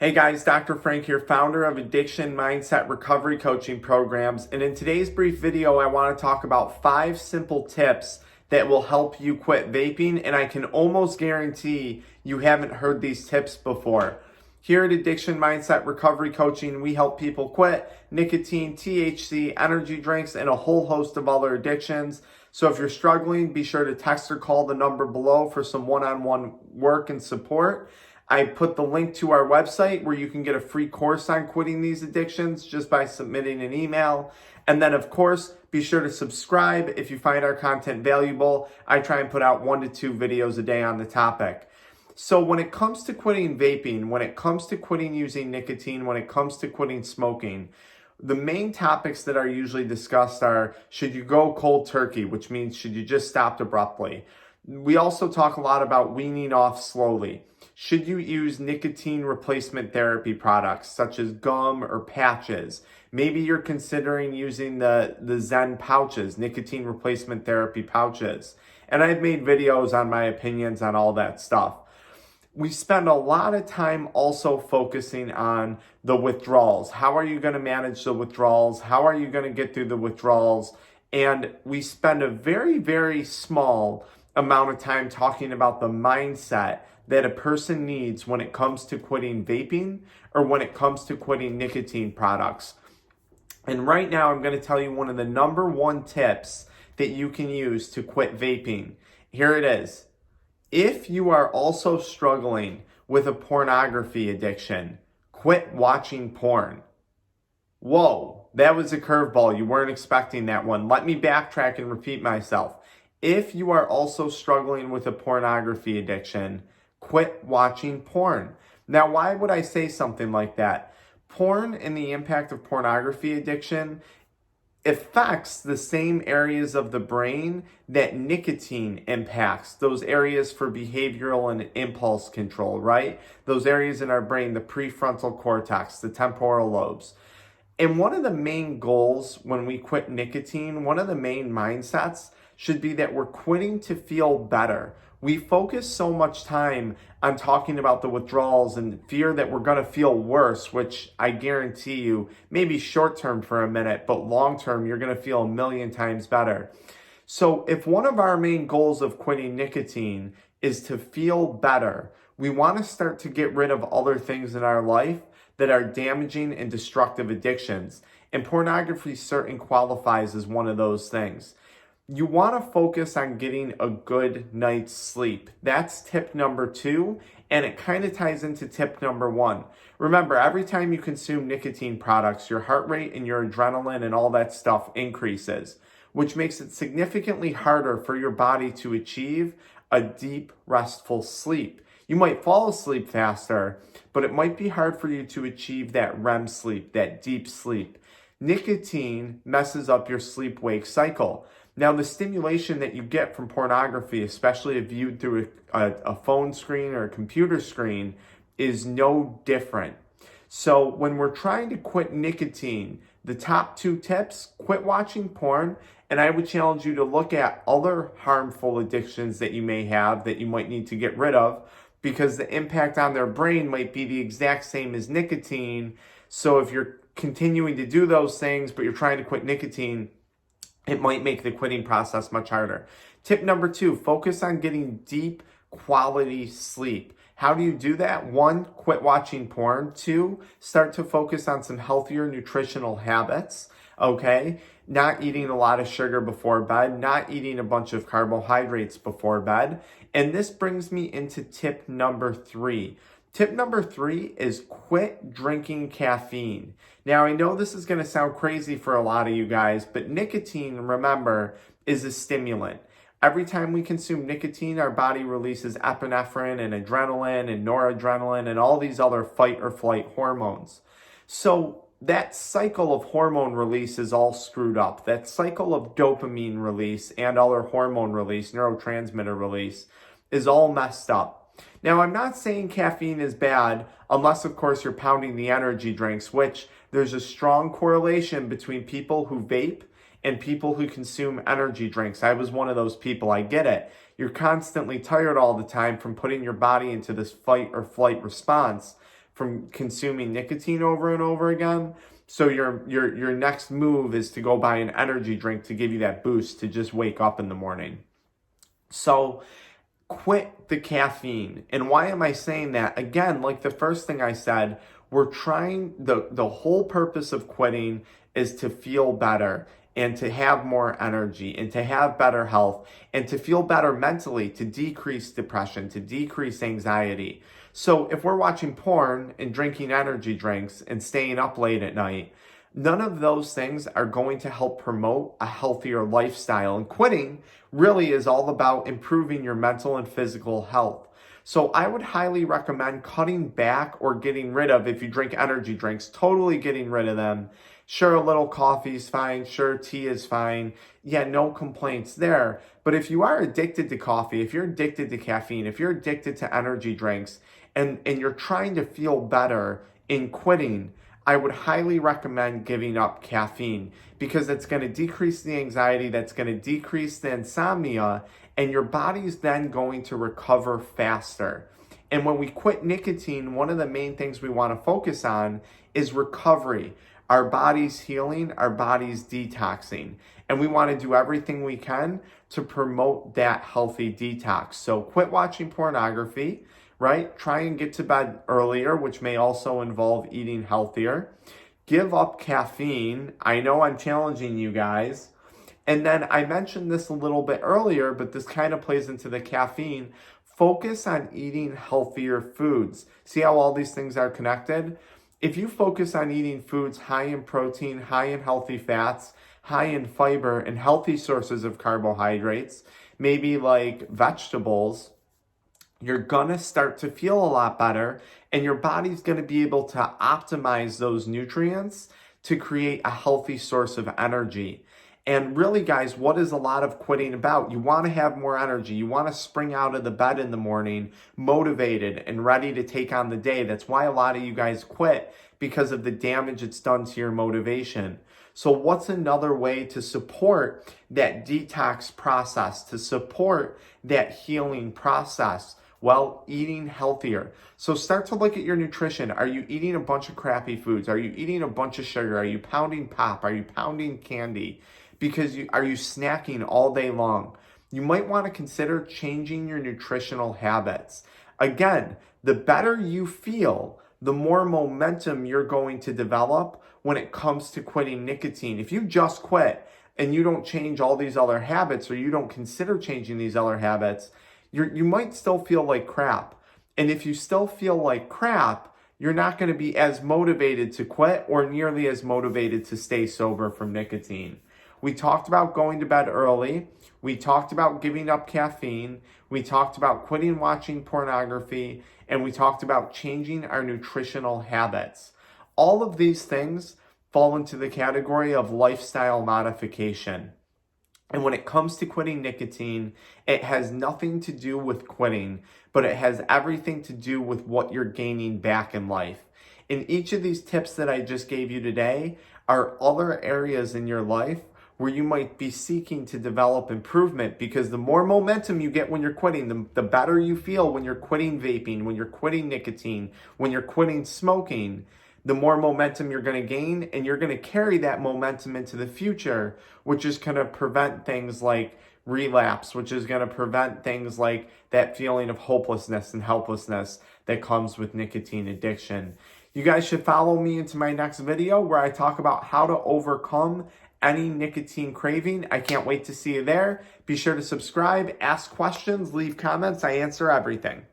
Hey guys, Dr. Frank here, founder of Addiction Mindset Recovery Coaching Programs. And in today's brief video, I want to talk about 5 simple tips that will help you quit vaping. And I can almost guarantee you haven't heard these tips before. Here at Addiction Mindset Recovery Coaching, we help people quit nicotine, THC, energy drinks, and a whole host of other addictions. So if you're struggling, be sure to text or call the number below for some one-on-one work and support. I put the link to our website where you can get a free course on quitting these addictions just by submitting an email. And then, of course, be sure to subscribe if you find our content valuable. I try and put out 1 to 2 videos a day on the topic. So when it comes to quitting vaping, when it comes to quitting using nicotine, when it comes to quitting smoking, the main topics that are usually discussed are, should you go cold turkey, which means should you just stop abruptly? We also talk a lot about weaning off slowly. Should you use nicotine replacement therapy products such as gum or patches? Maybe you're considering using the Zen pouches, nicotine replacement therapy pouches. And I've made videos on my opinions on all that stuff. We spend a lot of time also focusing on the withdrawals. How are you going to manage the withdrawals? How are you going to get through the withdrawals? And we spend a very, very small amount of time talking about the mindset that a person needs when it comes to quitting vaping or when it comes to quitting nicotine products. And right now, I'm going to tell you one of the number 1 tips that you can use to quit vaping. Here it is. If you are also struggling with a pornography addiction, quit watching porn. Whoa, that was a curveball. You weren't expecting that one. Let me backtrack and repeat myself. If you are also struggling with a pornography addiction, quit watching porn. Now, why would I say something like that? Porn and the impact of pornography addiction affects the same areas of the brain that nicotine impacts, those areas for behavioral and impulse control, right? Those areas in our brain, the prefrontal cortex, the temporal lobes. And one of the main goals when we quit nicotine, one of the main mindsets should be that we're quitting to feel better. We focus so much time on talking about the withdrawals and fear that we're going to feel worse, which I guarantee you, maybe short term for a minute, but long term, you're going to feel a million times better. So if one of our main goals of quitting nicotine is to feel better, we want to start to get rid of other things in our life that are damaging and destructive addictions. And pornography certainly qualifies as one of those things. You want to focus on getting a good night's sleep. That's tip number 2, and it kind of ties into tip number 1. Remember, every time you consume nicotine products, your heart rate and your adrenaline and all that stuff increases, which makes it significantly harder for your body to achieve a deep, restful sleep. You might fall asleep faster, but it might be hard for you to achieve that REM sleep, that deep sleep. Nicotine messes up your sleep-wake cycle. Now, the stimulation that you get from pornography, especially if viewed through a phone screen or a computer screen, is no different. So when we're trying to quit nicotine, the top 2 tips, quit watching porn, and I would challenge you to look at other harmful addictions that you may have that you might need to get rid of, because the impact on their brain might be the exact same as nicotine. So if you're continuing to do those things, but you're trying to quit nicotine, it might make the quitting process much harder. Tip number 2, focus on getting deep quality sleep. How do you do that? 1, quit watching porn. 2, start to focus on some healthier nutritional habits, okay? Not eating a lot of sugar before bed, not eating a bunch of carbohydrates before bed. And this brings me into tip number 3. Tip number 3 is quit drinking caffeine. Now, I know this is going to sound crazy for a lot of you guys, but nicotine, remember, is a stimulant. Every time we consume nicotine, our body releases epinephrine and adrenaline and noradrenaline and all these other fight or flight hormones. So that cycle of hormone release is all screwed up. That cycle of dopamine release and other hormone release, neurotransmitter release, is all messed up. Now, I'm not saying caffeine is bad unless, of course, you're pounding the energy drinks, which there's a strong correlation between people who vape and people who consume energy drinks. I was one of those people. I get it. You're constantly tired all the time from putting your body into this fight or flight response from consuming nicotine over and over again. So your next move is to go buy an energy drink to give you that boost to just wake up in the morning. So quit the caffeine. And why am I saying that? Again, like the first thing I said, we're trying, the whole purpose of quitting is to feel better and to have more energy and to have better health and to feel better mentally, to decrease depression, to decrease anxiety. So if we're watching porn and drinking energy drinks and staying up late at night, none of those things are going to help promote a healthier lifestyle. And quitting really is all about improving your mental and physical health. So I would highly recommend cutting back or getting rid of, if you drink energy drinks, totally getting rid of them. Sure, a little coffee is fine. Sure, tea is fine. Yeah, no complaints there. But if you are addicted to coffee, if you're addicted to caffeine, if you're addicted to energy drinks, and you're trying to feel better in quitting, I would highly recommend giving up caffeine, because it's going to decrease the anxiety, that's going to decrease the insomnia, and your body's then going to recover faster. And when we quit nicotine, one of the main things we want to focus on is recovery. Our body's healing, our body's detoxing. And we want to do everything we can to promote that healthy detox. So quit watching pornography, right? Try and get to bed earlier, which may also involve eating healthier. Give up caffeine. I know I'm challenging you guys. And then I mentioned this a little bit earlier, but this kind of plays into the caffeine. Focus on eating healthier foods. See how all these things are connected? If you focus on eating foods high in protein, high in healthy fats, high in fiber, and healthy sources of carbohydrates, maybe like vegetables, you're gonna start to feel a lot better, and your body's gonna be able to optimize those nutrients to create a healthy source of energy. And really, guys, what is a lot of quitting about? You want to have more energy. You want to spring out of the bed in the morning motivated and ready to take on the day. That's why a lot of you guys quit, because of the damage it's done to your motivation. So what's another way to support that detox process, to support that healing process? Well, eating healthier. So start to look at your nutrition. Are you eating a bunch of crappy foods? Are you eating a bunch of sugar? Are you pounding pop? Are you pounding candy? Because are you snacking all day long? You might want to consider changing your nutritional habits. Again, the better you feel, the more momentum you're going to develop when it comes to quitting nicotine. If you just quit and you don't change all these other habits, or you don't consider changing these other habits, you might still feel like crap. And if you still feel like crap, you're not going to be as motivated to quit, or nearly as motivated to stay sober from nicotine. We talked about going to bed early. We talked about giving up caffeine. We talked about quitting watching pornography. And we talked about changing our nutritional habits. All of these things fall into the category of lifestyle modification. And when it comes to quitting nicotine, it has nothing to do with quitting, but it has everything to do with what you're gaining back in life. In each of these tips that I just gave you today are other areas in your life where you might be seeking to develop improvement, because the more momentum you get when you're quitting, the better you feel when you're quitting vaping, when you're quitting nicotine, when you're quitting smoking, the more momentum you're going to gain, and you're going to carry that momentum into the future, which is going to prevent things like relapse, which is going to prevent things like that feeling of hopelessness and helplessness that comes with nicotine addiction. You guys should follow me into my next video where I talk about how to overcome any nicotine craving. I can't wait to see you there. Be sure to subscribe, ask questions, leave comments. I answer everything.